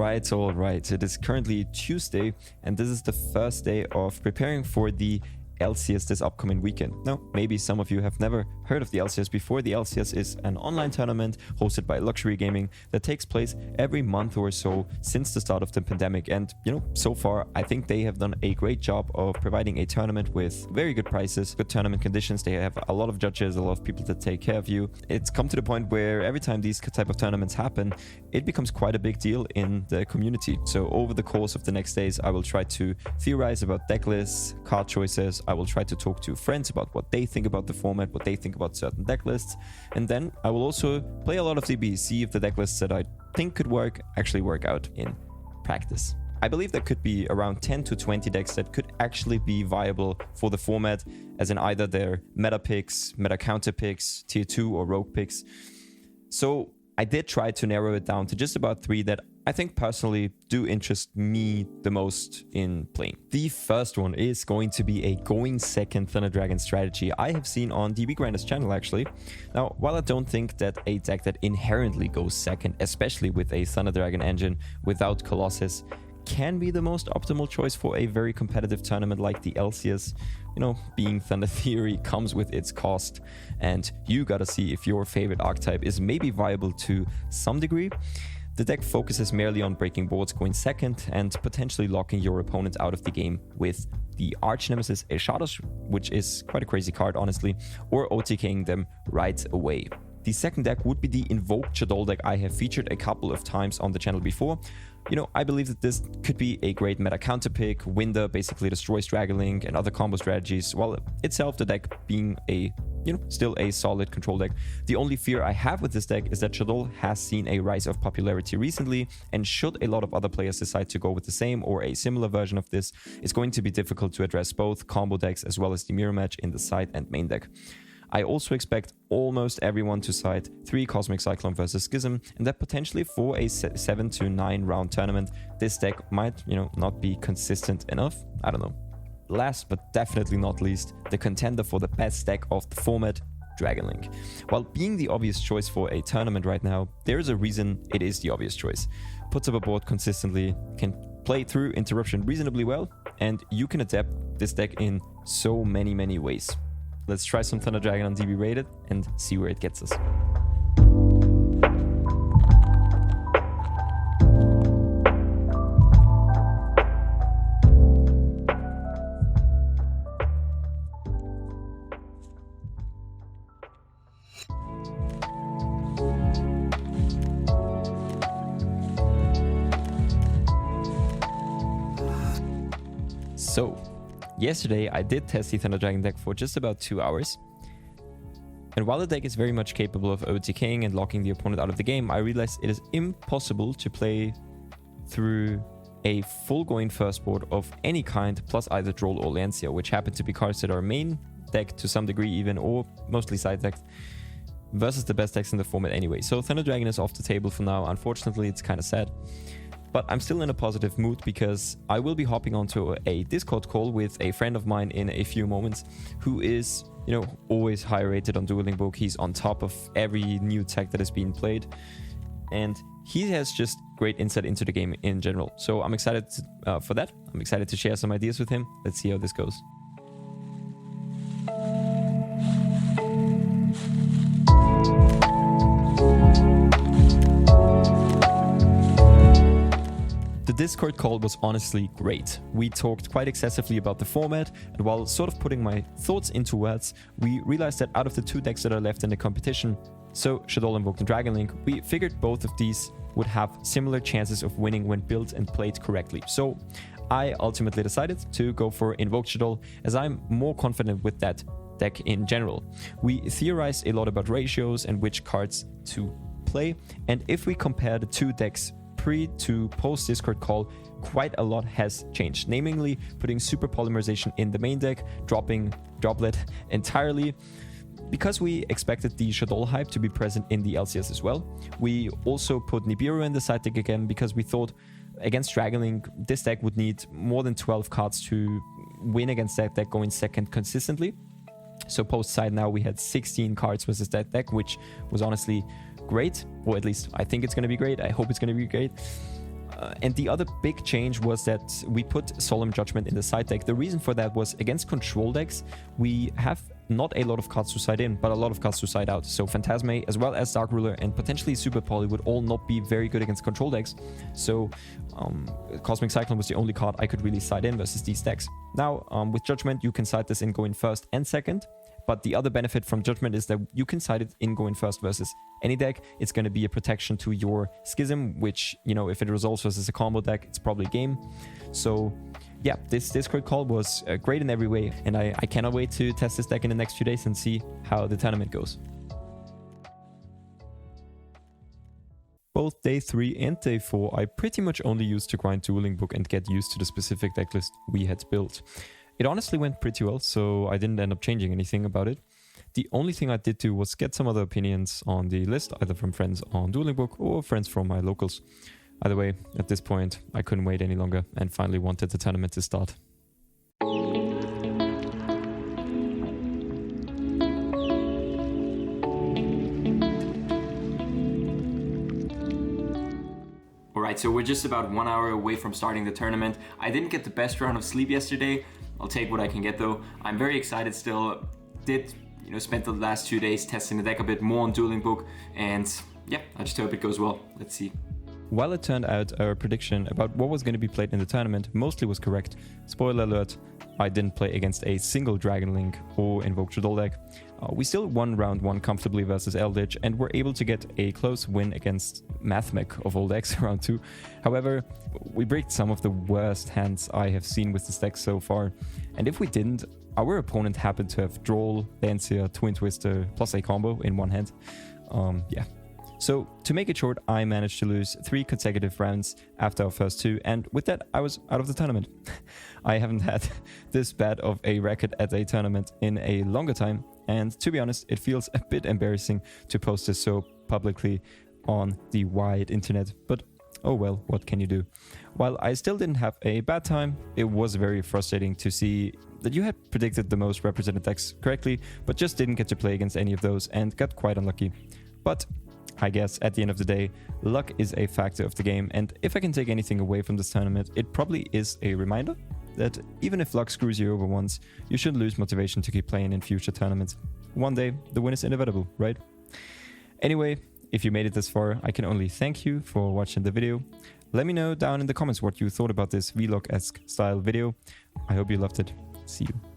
All right. It is currently Tuesday, and this is the first day of preparing for the LCS this upcoming weekend. Now, maybe some of you have never heard of the LCS before. The LCS is an online tournament hosted by Luxury Gaming that takes place every month or so since the start of the pandemic. And, so far, I think they have done a great job of providing a tournament with very good prices, good tournament conditions. They have a lot of judges, a lot of people that take care of you. It's come to the point where every time these type of tournaments happen, it becomes quite a big deal in the community. So over the course of the next days, I will try to theorize about deck lists, card choices. I will try to talk to friends about what they think about the format, what they think about certain deck lists. And then I will also play a lot of DB, see if the deck lists that I think could work actually work out in practice. I believe there could be around 10 to 20 decks that could actually be viable for the format, as in either their meta picks, meta counter picks, tier 2 or rogue picks. So I did try to narrow it down to just about 3 that I think personally do interest me the most in playing. The first one is going to be a going second Thunder Dragon strategy I have seen on DB Grinder's channel actually. Now, while I don't think that a deck that inherently goes second, especially with a Thunder Dragon engine without Colossus, can be the most optimal choice for a very competitive tournament like the LCS, being Thunder Theory comes with its cost, and you gotta see if your favorite archetype is maybe viable to some degree. The deck focuses merely on breaking boards going second and potentially locking your opponent out of the game with the arch nemesis Eshados, which is quite a crazy card honestly, or OTKing them right away. The second deck would be the Invoked Shaddoll deck I have featured a couple of times on the channel before. I believe that this could be a great meta counter pick. Winder basically destroys Dragon and other combo strategies, while itself the deck being still a solid control deck. The only fear I have with this deck is that Shaddoll has seen a rise of popularity recently, and should a lot of other players decide to go with the same or a similar version of this, it's going to be difficult to address both combo decks as well as the mirror match in the side and main deck. I also expect almost everyone to side 3 Cosmic Cyclone versus Schism, and that potentially for a 7 to 9 round tournament, this deck might, not be consistent enough. I don't know. Last but definitely not least, the contender for the best deck of the format, Dragon Link. While being the obvious choice for a tournament right now, there is a reason it is the obvious choice. Puts up a board consistently, can play through interruption reasonably well, and you can adapt this deck in so many ways. Let's try some Thunder Dragon on DB Rated and see where it gets us. So, yesterday I did test the Thunder Dragon deck for just about 2 hours. And while the deck is very much capable of OTKing and locking the opponent out of the game, I realized it is impossible to play through a full going first board of any kind, plus either Droll or Lancia, which happen to be cards that are main deck to some degree even, or mostly side decked, versus the best decks in the format anyway. So Thunder Dragon is off the table for now. Unfortunately, it's kind of sad. But I'm still in a positive mood because I will be hopping onto a Discord call with a friend of mine in a few moments who is, always high rated on Dueling Book. He's on top of every new tech that is being played. And he has just great insight into the game in general. So I'm excited for that. I'm excited to share some ideas with him. Let's see how this goes. The Discord call was honestly great. We talked quite excessively about the format, and while sort of putting my thoughts into words, we realized that out of the 2 decks that are left in the competition, so Shaddoll Invoked and Dragon Link, we figured both of these would have similar chances of winning when built and played correctly. So I ultimately decided to go for Invoked Shaddoll, as I'm more confident with that deck in general. We theorized a lot about ratios and which cards to play, and if we compare the 2 decks pre to post Discord call, quite a lot has changed, namely putting Super Polymerization in the main deck, dropping Droplet entirely, because we expected the Shaddoll hype to be present in the LCS as well. We also put Nibiru in the side deck again because we thought against Dragon Link, this deck would need more than 12 cards to win against that deck going second consistently. So post side now we had 16 cards versus that deck, which was honestly great, or at least I think it's going to be great. I hope it's going to be great. And the other big change was that we put Solemn Judgment in the side deck. The reason for that was against control decks, we have not a lot of cards to side in, but a lot of cards to side out. So Phantasme, as well as Dark Ruler, and potentially Super Poly would all not be very good against control decks. So Cosmic Cyclone was the only card I could really side in versus these decks. Now, with Judgment, you can side this in going first and second. But the other benefit from Judgment is that you can side it in going first versus any deck. It's going to be a protection to your Schism, which, you know, if it resolves versus a combo deck, it's probably game. So yeah, this Discord call was great in every way, and I cannot wait to test this deck in the next few days and see how the tournament goes. Both day 3 and day 4 I pretty much only used to grind Dueling Book and get used to the specific decklist we had built. It honestly went pretty well, so I didn't end up changing anything about it. The only thing I did do was get some other opinions on the list, either from friends on Dueling Book or friends from my locals. Either way, at this point, I couldn't wait any longer and finally wanted the tournament to start. Alright, so we're just about 1 hour away from starting the tournament. I didn't get the best round of sleep yesterday. I'll take what I can get though. I'm very excited still. Spent the last 2 days testing the deck a bit more on Dueling Book, and yeah, I just hope it goes well. Let's see. While it turned out our prediction about what was going to be played in the tournament mostly was correct, spoiler alert, I didn't play against a single Dragon Link or Invoke Shaddoll deck. We still won round 1 comfortably versus Eldritch and were able to get a close win against Mathmech of all decks round 2. However, we bricked some of the worst hands I have seen with this deck so far, and if we didn't, our opponent happened to have Droll, Lancia, Twin Twister plus a combo in one hand. Yeah. So, to make it short, I managed to lose 3 consecutive rounds after our first 2, and with that, I was out of the tournament. I haven't had this bad of a record at a tournament in a longer time, and to be honest, it feels a bit embarrassing to post this so publicly on the wide internet, but oh well, what can you do? While I still didn't have a bad time, it was very frustrating to see that you had predicted the most represented decks correctly, but just didn't get to play against any of those and got quite unlucky. But I guess at the end of the day, luck is a factor of the game, and if I can take anything away from this tournament, it probably is a reminder that even if luck screws you over once, you shouldn't lose motivation to keep playing in future tournaments. One day, the win is inevitable, right? Anyway, if you made it this far, I can only thank you for watching the video. Let me know down in the comments what you thought about this vlog-esque style video. I hope you loved it. See you.